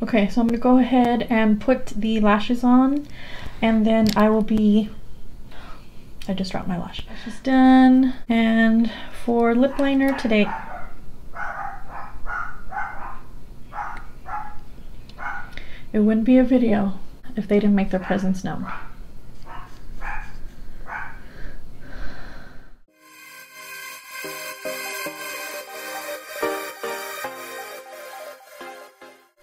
Okay, so I'm gonna go ahead and put the lashes on, and then I will be, I just dropped my lash. Lashes done. And for lip liner today, it wouldn't be a video if they didn't make their presence known.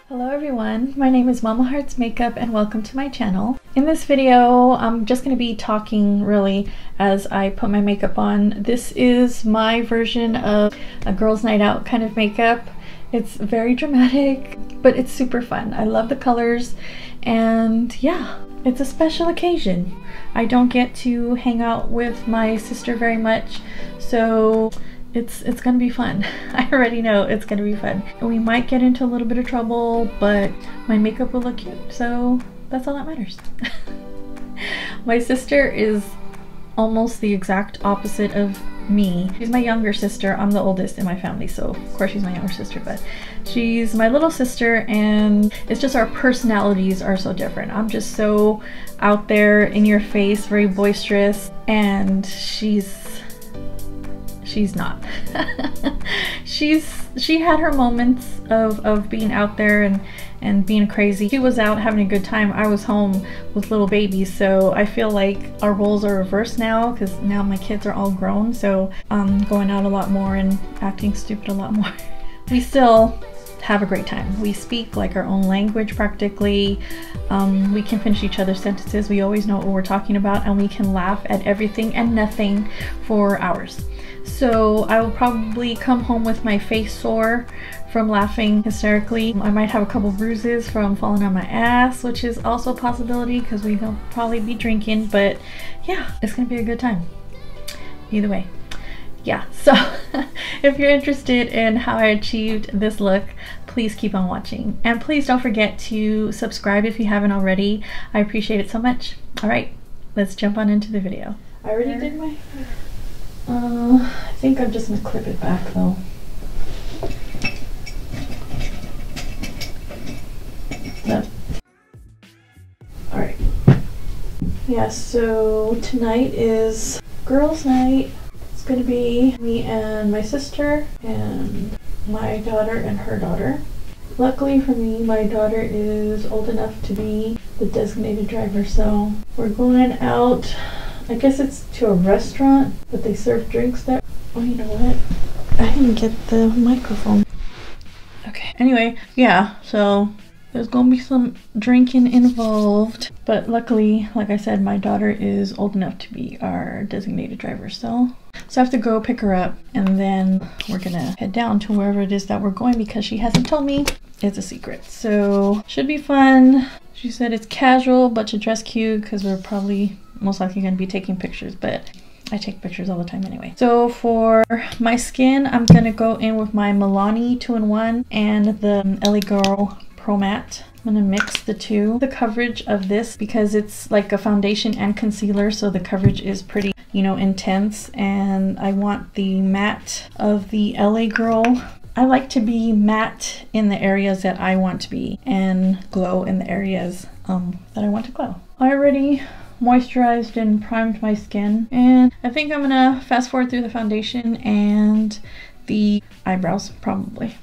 Hello everyone, my name is Mama Hearts Makeup and welcome to my channel. In this video, I'm just going to be talking really as I put my makeup on. This is my version of a girls' night out kind of makeup. It's very dramatic, but it's super fun. I love the colors, and yeah, it's a special occasion. I don't get to hang out with my sister very much, so it's gonna be fun. I already know it's gonna be fun. And we might get into a little bit of trouble, but my makeup will look cute, so that's all that matters. My sister is almost the exact opposite of me. She's my younger sister. I'm the oldest in my family, so of course she's my younger sister, but she's my little sister, and it's just our personalities are so different. I'm just so out there, in your face, very boisterous, and she's not. She had her moments of being out there and being crazy. She was out having a good time. I was home with little babies, so I feel like our roles are reversed now, because now my kids are all grown, so I'm going out a lot more and acting stupid a lot more. We still have a great time. We speak like our own language practically. We can finish each other's sentences. We always know what we're talking about, and we can laugh at everything and nothing for hours. So I will probably come home with my face sore from laughing hysterically. I might have a couple bruises from falling on my ass, which is also a possibility because we will probably be drinking, but yeah, it's gonna be a good time. Either way. Yeah, so if you're interested in how I achieved this look, please keep on watching. And please don't forget to subscribe if you haven't already. I appreciate it so much. All right, let's jump on into the video. I already did my... I think I'm just gonna clip it back though. Alright. Yeah, so tonight is girls' night. It's gonna be me and my sister and my daughter and her daughter. Luckily for me, my daughter is old enough to be the designated driver, so we're going out. I guess it's to a restaurant, but they serve drinks there. Oh, you know what? I didn't get the microphone. Okay, anyway, yeah, so there's gonna be some drinking involved, but luckily, like I said, my daughter is old enough to be our designated driver, so I have to go pick her up, and then we're gonna head down to wherever it is that we're going because she hasn't told me. It's a secret, so should be fun. She said it's casual, but to dress cute because we're probably most likely going to be taking pictures, but I take pictures all the time anyway. So for my skin, I'm going to go in with my Milani 2-in-1 and the LA Girl Pro Matte. I'm going to mix the two. The coverage of this, because it's like a foundation and concealer, so the coverage is pretty, you know, intense, and I want the matte of the LA Girl. I like to be matte in the areas that I want to be and glow in the areas that I want to glow. I already moisturized and primed my skin, and I think I'm gonna fast forward through the foundation and the eyebrows probably,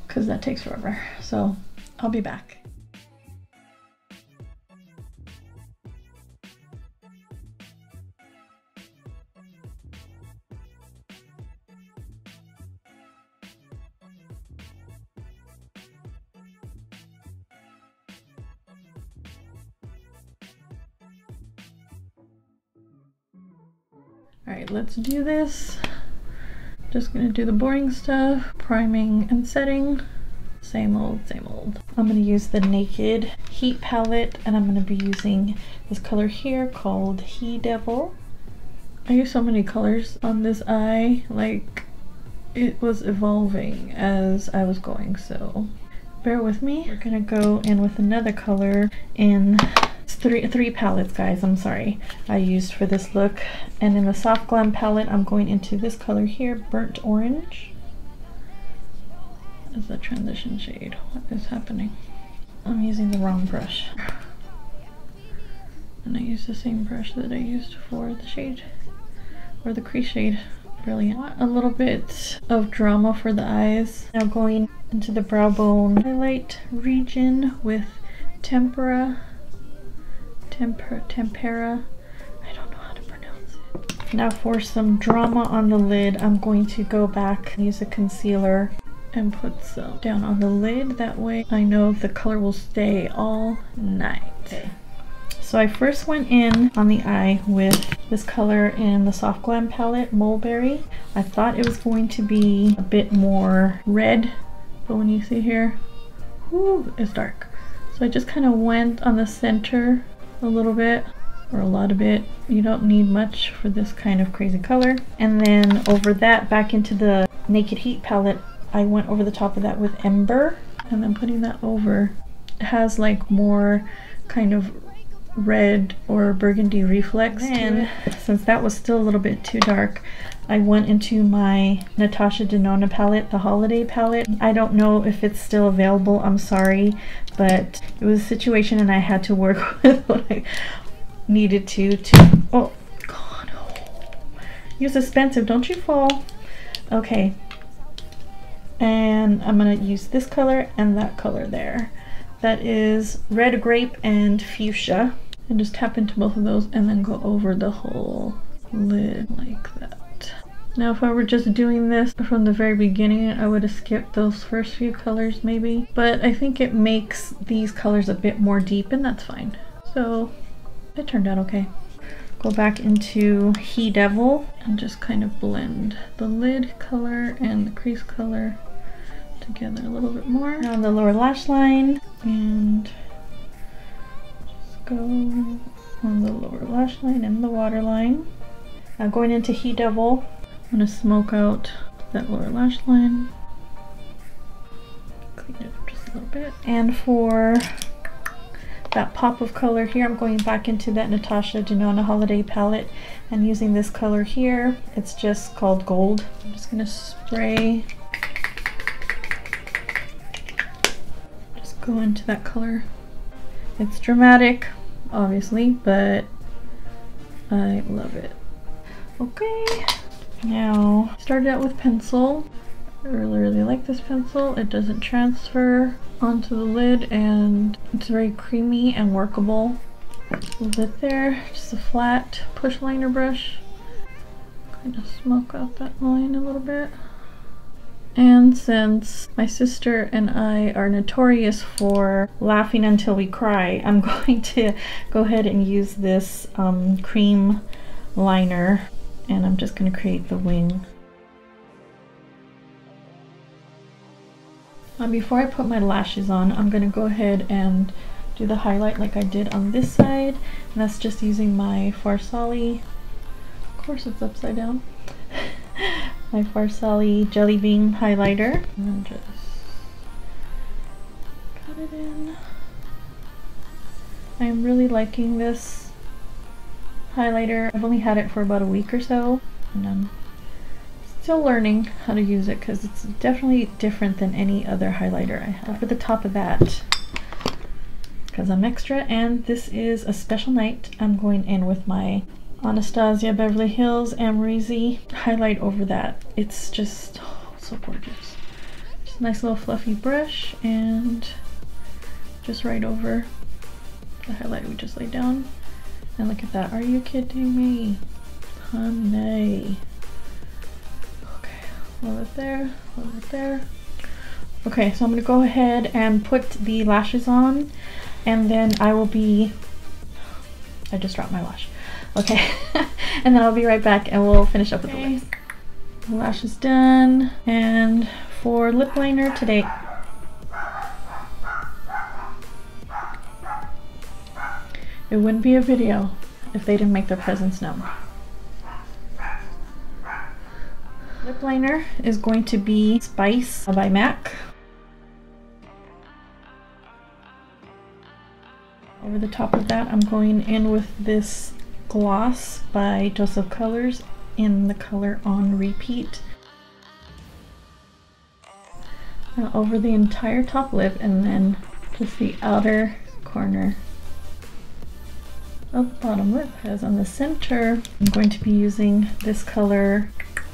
because that takes forever. So I'll be back. Alright, let's do this. Just gonna do the boring stuff, priming and setting. Same old, same old. I'm gonna use the Naked Heat palette, and I'm gonna be using this color here called He Devil. I use so many colors on this eye, like it was evolving as I was going, so bear with me. We're gonna go in with another color in three palettes, guys, I'm sorry, I used for this look. And in the Soft Glam palette, I'm going into this color here, Burnt Orange. What is the transition shade? What is happening? I'm using the wrong brush. And I use the same brush that I used for the shade, or the crease shade. Brilliant. A little bit of drama for the eyes. Now going into the brow bone highlight region with tempera. I don't know how to pronounce it. Now for some drama on the lid, I'm going to go back and use a concealer and put some down on the lid. That way I know the color will stay all night. Okay. So I first went in on the eye with this color in the Soft Glam palette, Mulberry. I thought it was going to be a bit more red, but when you see here, whoo, it's dark. So I just kind of went on the center a little bit, or a lot of it. You don't need much for this kind of crazy color. And then over that, back into the Naked Heat palette, I went over the top of that with Ember, and then putting that over. It has like more kind of red or burgundy reflex. And since that was still a little bit too dark, I went into my Natasha Denona palette, the Holiday palette. I don't know if it's still available, I'm sorry, but it was a situation and I had to work with what I needed to oh god, use expensive, don't you fall. Okay, and I'm gonna use this color and that color there. That is Red Grape and Fuchsia. And just tap into both of those and then go over the whole lid like that. Now if I were just doing this from the very beginning, I would have skipped those first few colors maybe. But I think it makes these colors a bit more deep, and that's fine. So it turned out okay. Go back into He Devil and just kind of blend the lid color and the crease color together a little bit more. Now on the lower lash line, and go on the lower lash line and the waterline. Now going into He Devil, I'm going to smoke out that lower lash line. Clean it up just a little bit. And for that pop of color here, I'm going back into that Natasha Denona Holiday palette and using this color here. It's just called Gold. I'm just going to spray. Just go into that color. It's dramatic, obviously, but I love it. Okay, now started out with pencil. I really like this pencil. It doesn't transfer onto the lid and it's very creamy and workable. A little bit there, just a flat push liner brush. Kind of smoke out that line a little bit. And since my sister and I are notorious for laughing until we cry, I'm going to go ahead and use this cream liner, and I'm just going to create the wing. Now before I put my lashes on, I'm going to go ahead and do the highlight like I did on this side, and that's just using my Farsali, of course it's upside down, my Farsali Jelly Bean highlighter, and just cut it in. I'm really liking this highlighter. I've only had it for about a week or so, and I'm still learning how to use it because it's definitely different than any other highlighter I have. Over the top of that, because I'm extra and this is a special night, I'm going in with my Anastasia Beverly Hills Amrezy highlight over that. It's just so gorgeous. Just a nice little fluffy brush and just right over the highlight we just laid down. And look at that. Are you kidding me? Honey. Okay, a little bit there, a little bit there. Okay, so I'm going to go ahead and put the lashes on, and then I will be... I just dropped my lash. Okay, and then I'll be right back and we'll finish up with the lips. The lash is done, and for lip liner today, it wouldn't be a video if they didn't make their presence known. Lip liner is going to be Spice by MAC. Over the top of that, I'm going in with this gloss by Dose of Colors in the color On Repeat. Over the entire top lip, and then just the outer corner of the bottom lip. As on the center, I'm going to be using this color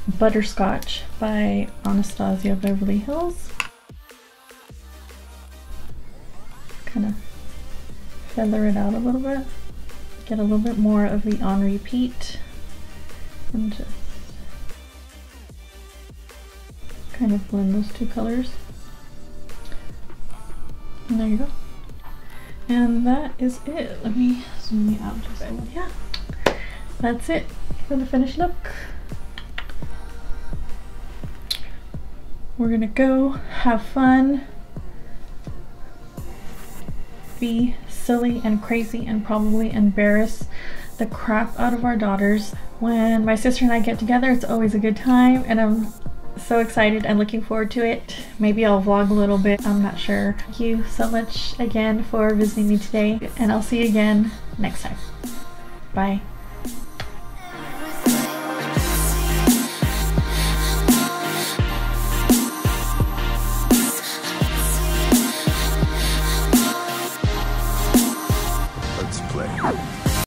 Butterscotch by Anastasia Beverly Hills. Kind of feather it out a little bit, get a little bit more of the on repeat, and just kind of blend those two colors. And there you go. And that is it. Let me zoom you out just a bit. Yeah, that's it for the finished look. We're gonna go have fun, be silly and crazy, and probably embarrass the crap out of our daughters. When my sister and I get together, it's always a good time, and I'm so excited and looking forward to it. Maybe I'll vlog a little bit, I'm not sure. Thank you so much again for visiting me today, and I'll see you again next time. Bye.